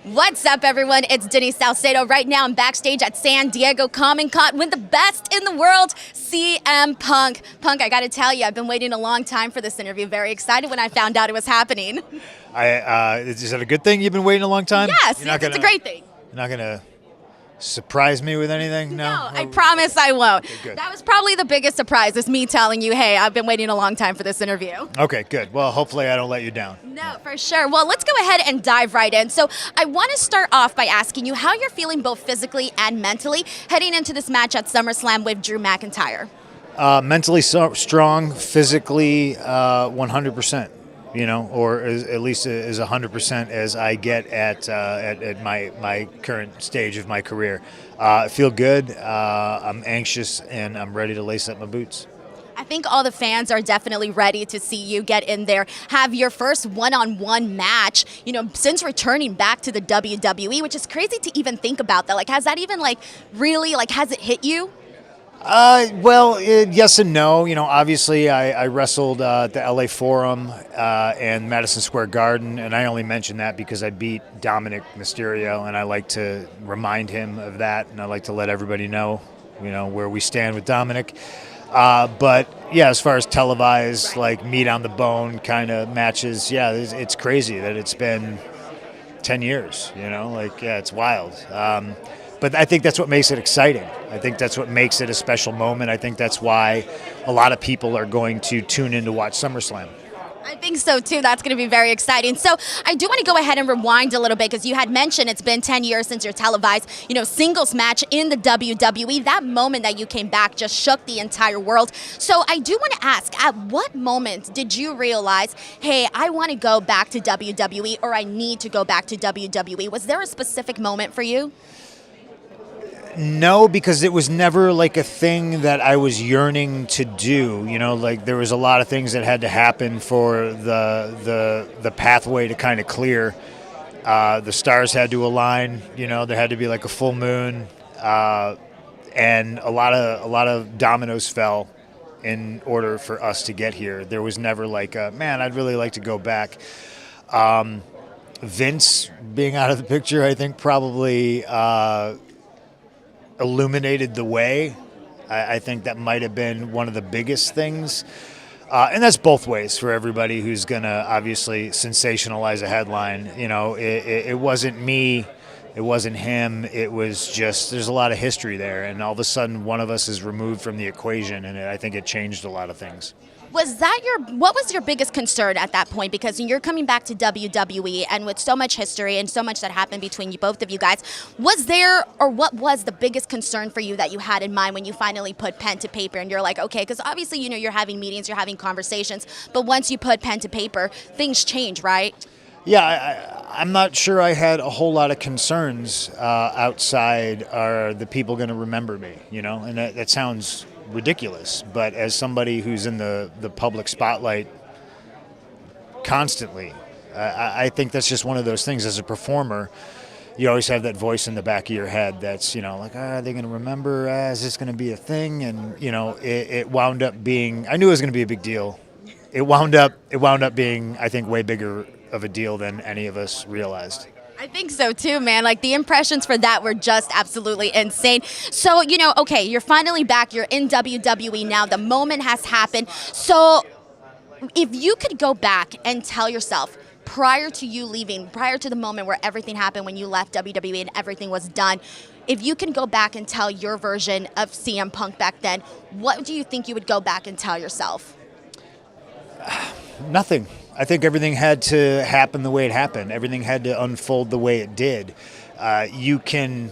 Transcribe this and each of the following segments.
What's up, everyone? It's Denise Salcedo. Right now, I'm backstage at San Diego Comic-Con with the best in the world, CM Punk. Punk, I got to tell you, I've been waiting a long time for this interview. Very excited when I found out it was happening. Is that a good thing? You've been waiting a long time? Yes, it's a great thing. You're not going to surprise me with anything? No, I promise I won't. Okay, good. That was probably the biggest surprise, is me telling you, hey, I've been waiting a long time for this interview. Okay, good. Well, hopefully I don't let you down. No, for sure. Well, let's go ahead and dive right in. So I want to start off by asking you how you're feeling both physically and mentally heading into this match at SummerSlam with Drew McIntyre. Mentally strong, physically 100%. Or at least as 100% as I get at my current stage of my career. I feel good. I'm anxious, and I'm ready to lace up my boots. I think all the fans are definitely ready to see you get in there, have your first one-on-one match, since returning back to the WWE, which is crazy to even think about that. Like, has that even, really, has it hit you? Yes and no. Obviously I wrestled at the LA Forum and Madison Square Garden, and I only mention that because I beat Dominic Mysterio, and I like to remind him of that, and I like to let everybody know, where we stand with Dominic. But yeah, as far as televised, meat on the bone kind of matches, yeah, it's crazy that it's been 10 years, it's wild. But I think that's what makes it exciting. I think that's what makes it a special moment. I think that's why a lot of people are going to tune in to watch SummerSlam. I think so, too. That's going to be very exciting. So I do want to go ahead and rewind a little bit, because you had mentioned it's been 10 years since your televised, singles match in the WWE. That moment that you came back just shook the entire world. So I do want to ask, at what moment did you realize, hey, I want to go back to WWE, or I need to go back to WWE? Was there a specific moment for you? No, because it was never a thing that I was yearning to do. There was a lot of things that had to happen for the pathway to kind of clear. The stars had to align. There had to be a full moon, and a lot of dominoes fell in order for us to get here. There was never man, I'd really like to go back. Vince being out of the picture, I think, probably illuminated the way. I think that might have been one of the biggest things. And that's both ways for everybody who's going to obviously sensationalize a headline. It wasn't me, it wasn't him, it was just, there's a lot of history there. And all of a sudden, one of us is removed from the equation, and I think it changed a lot of things. What was your biggest concern at that point? Because you're coming back to WWE, and with so much history and so much that happened between both of you guys, what was the biggest concern for you that you had in mind when you finally put pen to paper and you're like, okay, because obviously, you're having meetings, you're having conversations, but once you put pen to paper, things change, right? Yeah, I'm not sure I had a whole lot of concerns outside, are the people going to remember me, and that sounds ridiculous, but as somebody who's in the public spotlight constantly, I think that's just one of those things. As a performer, you always have that voice in the back of your head that's are they going to remember, is this going to be a thing? And it wound up being, I knew it was going to be a big deal. It wound up being, I think, way bigger of a deal than any of us realized. I think so too, man. The impressions for that were just absolutely insane. So, okay, you're finally back. You're in WWE now. The moment has happened. So if you could go back and tell yourself, prior to you leaving, prior to the moment where everything happened when you left WWE and everything was done, if you can go back and tell your version of CM Punk back then, what do you think you would go back and tell yourself? Nothing. I think everything had to happen the way it happened. Everything had to unfold the way it did. You can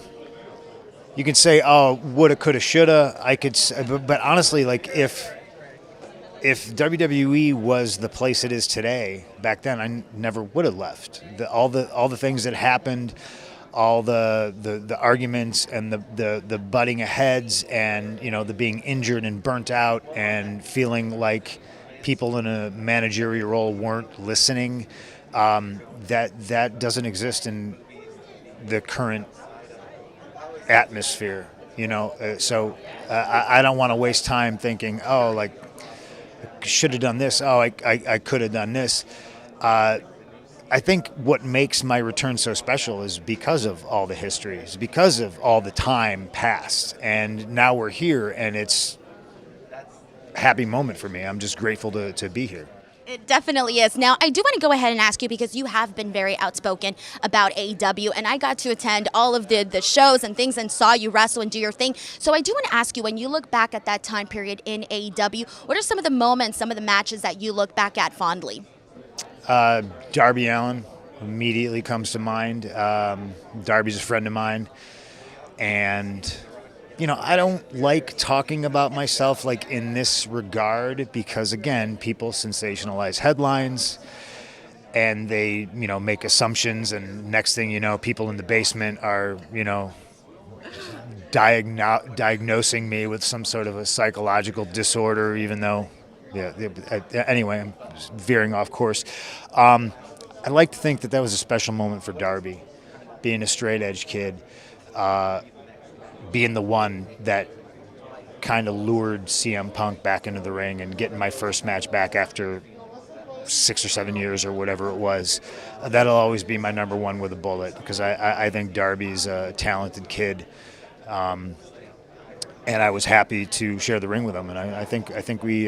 say, oh, woulda, coulda, shoulda. But honestly, if WWE was the place it is today, back then I never would have left. All the things that happened, all the arguments and the butting of heads, and the being injured and burnt out and feeling like people in a managerial role weren't listening, that doesn't exist in the current atmosphere, so I don't want to waste time thinking, oh, should have done this, oh, I could have done this. I think what makes my return so special is because of all the histories, because of all the time passed, and now we're here, and it's a happy moment for me. I'm just grateful to be here. It definitely is. Now, I do want to go ahead and ask you, because you have been very outspoken about AEW, and I got to attend all of the shows and things and saw you wrestle and do your thing. So I do want to ask you, when you look back at that time period in AEW, what are some of the moments, some of the matches that you look back at fondly? Darby Allin immediately comes to mind. Darby's a friend of mine, and I don't like talking about myself like in this regard because, again, people sensationalize headlines and they, make assumptions, and next thing you know, people in the basement are, diagnosing me with some sort of a psychological disorder, even though, anyway, I'm veering off course. I like to think that was a special moment for Darby, being a straight edge kid, being the one that kind of lured CM Punk back into the ring and getting my first match back after 6 or 7 years or whatever it was. That'll always be my number one with a bullet, because I think Darby's a talented kid, and I was happy to share the ring with him. And I think we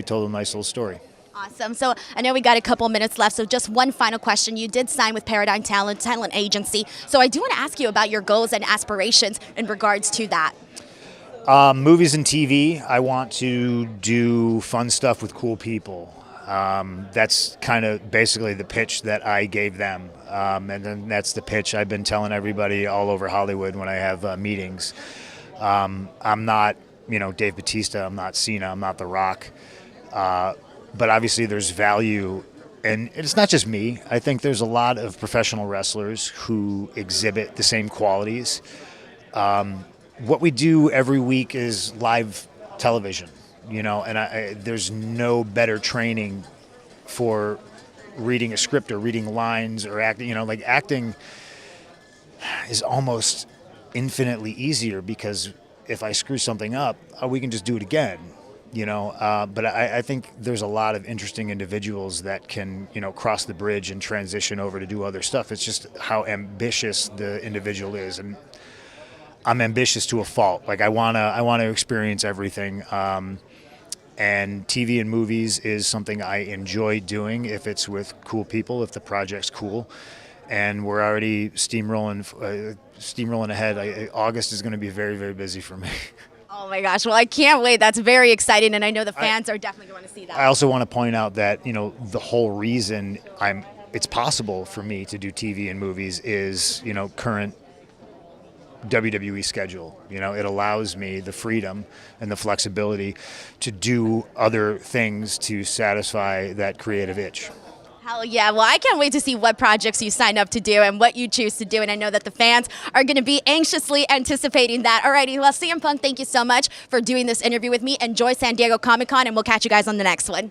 told a nice little story. Awesome. So I know we got a couple minutes left, so just one final question. You did sign with Paradigm Talent Agency, so I do want to ask you about your goals and aspirations in regards to that. Movies and TV. I want to do fun stuff with cool people. That's kind of basically the pitch that I gave them, and then that's the pitch I've been telling everybody all over Hollywood when I have meetings. I'm not, Dave Bautista. I'm not Cena. I'm not The Rock. But obviously there's value, and it's not just me. I think there's a lot of professional wrestlers who exhibit the same qualities. What we do every week is live television, and there's no better training for reading a script or reading lines or acting. Like acting is almost infinitely easier, because if I screw something up, we can just do it again. But I think there's a lot of interesting individuals that can, cross the bridge and transition over to do other stuff. It's just how ambitious the individual is, and I'm ambitious to a fault. Like I wanna experience everything. And TV and movies is something I enjoy doing if it's with cool people, if the project's cool. And we're already steamrolling ahead. August is going to be very, very busy for me. Oh my gosh, well, I can't wait. That's very exciting, and I know the fans are definitely going to see that. I also want to point out that, the whole reason it's possible for me to do TV and movies is, current WWE schedule. It allows me the freedom and the flexibility to do other things to satisfy that creative itch. Hell yeah. Well, I can't wait to see what projects you sign up to do and what you choose to do. And I know that the fans are going to be anxiously anticipating that. Alrighty, well, CM Punk, thank you so much for doing this interview with me. Enjoy San Diego Comic-Con, and we'll catch you guys on the next one.